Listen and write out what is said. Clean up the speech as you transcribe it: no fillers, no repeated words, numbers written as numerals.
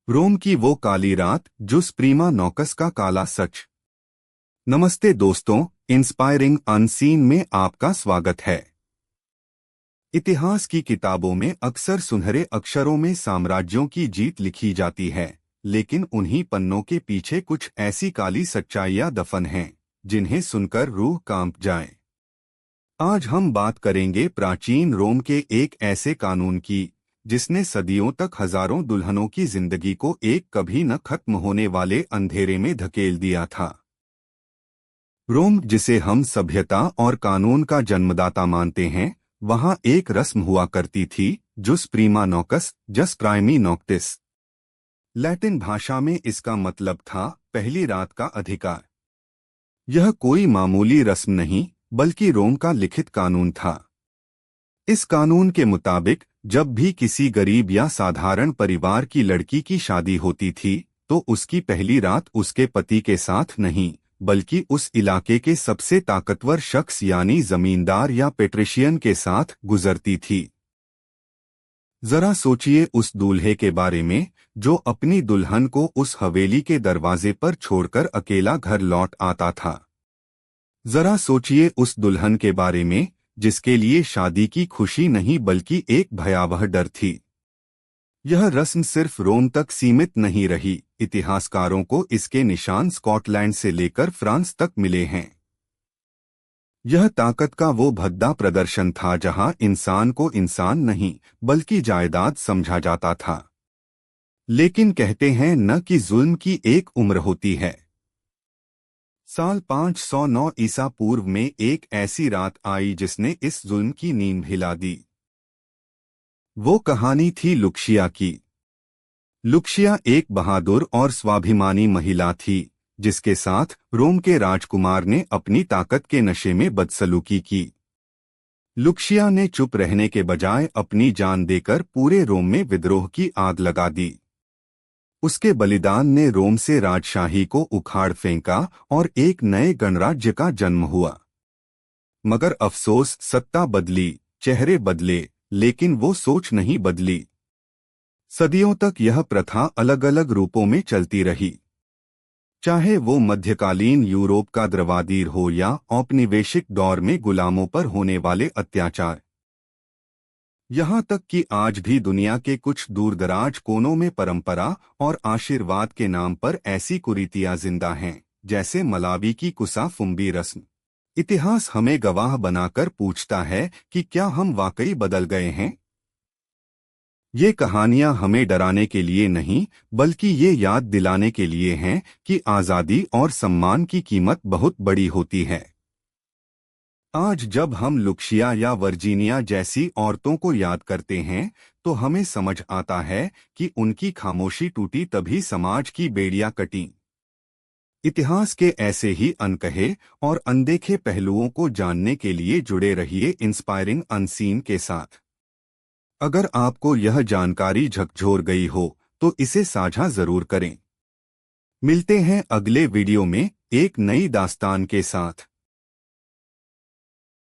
रोम की वो काली रात, जुस प्रीमा नोकस का काला सच। नमस्ते दोस्तों, इंस्पायरिंग अनसीन में आपका स्वागत है। इतिहास की किताबों में अक्सर सुनहरे अक्षरों में साम्राज्यों की जीत लिखी जाती है, लेकिन उन्हीं पन्नों के पीछे कुछ ऐसी काली सच्चाइयां दफन हैं जिन्हें सुनकर रूह कांप जाए। आज हम बात करेंगे प्राचीन रोम के एक ऐसे कानून की जिसने सदियों तक हजारों दुल्हनों की जिंदगी को एक कभी न खत्म होने वाले अंधेरे में धकेल दिया था। रोम, जिसे हम सभ्यता और कानून का जन्मदाता मानते हैं, वहां एक रस्म हुआ करती थी, जुस प्रीमा नोकस, जस प्राइमी नोक्टिस। लैटिन भाषा में इसका मतलब था पहली रात का अधिकार। यह कोई मामूली रस्म नहीं, बल्कि रोम का लिखित कानून था। इस कानून के मुताबिक जब भी किसी गरीब या साधारण परिवार की लड़की की शादी होती थी, तो उसकी पहली रात उसके पति के साथ नहीं, बल्कि उस इलाके के सबसे ताकतवर शख्स यानी जमींदार या पेट्रिशियन के साथ गुजरती थी। जरा सोचिए उस दूल्हे के बारे में जो अपनी दुल्हन को उस हवेली के दरवाजे पर छोड़कर अकेला घर लौट आता था। जरा सोचिए उस दुल्हन के बारे में जिसके लिए शादी की खुशी नहीं बल्कि एक भयावह डर थी। यह रस्म सिर्फ रोम तक सीमित नहीं रही, इतिहासकारों को इसके निशान स्कॉटलैंड से लेकर फ्रांस तक मिले हैं। यह ताकत का वो भद्दा प्रदर्शन था जहां इंसान को इंसान नहीं बल्कि जायदाद समझा जाता था। लेकिन कहते हैं न कि जुल्म की एक उम्र होती है। साल 509 ईसा पूर्व में एक ऐसी रात आई जिसने इस जुल्म की नींद हिला दी। वो कहानी थी लुक्शिया की। लुक्शिया एक बहादुर और स्वाभिमानी महिला थी जिसके साथ रोम के राजकुमार ने अपनी ताकत के नशे में बदसलूकी की। लुक्शिया ने चुप रहने के बजाय अपनी जान देकर पूरे रोम में विद्रोह की आग लगा दी। उसके बलिदान ने रोम से राजशाही को उखाड़ फेंका और एक नए गणराज्य का जन्म हुआ। मगर अफसोस, सत्ता बदली, चेहरे बदले, लेकिन वो सोच नहीं बदली। सदियों तक यह प्रथा अलग अलग रूपों में चलती रही, चाहे वो मध्यकालीन यूरोप का द्रवादीर हो या औपनिवेशिक दौर में गुलामों पर होने वाले अत्याचार। यहाँ तक कि आज भी दुनिया के कुछ दूरदराज कोनों में परंपरा और आशीर्वाद के नाम पर ऐसी कुरीतियां जिंदा हैं, जैसे मलावी की कुसा फुम्बी रस्म। इतिहास हमें गवाह बनाकर पूछता है कि क्या हम वाकई बदल गए हैं। ये कहानियां हमें डराने के लिए नहीं, बल्कि ये याद दिलाने के लिए हैं कि आज़ादी और सम्मान की कीमत बहुत बड़ी होती है। आज जब हम लुक्शिया या वर्जीनिया जैसी औरतों को याद करते हैं, तो हमें समझ आता है कि उनकी खामोशी टूटी तभी समाज की बेड़ियां कटीं। इतिहास के ऐसे ही अनकहे और अनदेखे पहलुओं को जानने के लिए जुड़े रहिए इंस्पायरिंग अनसीन के साथ। अगर आपको यह जानकारी झकझोर गई हो, तो इसे साझा जरूर करें। मिलते हैं अगले वीडियो में एक नई दास्तान के साथ।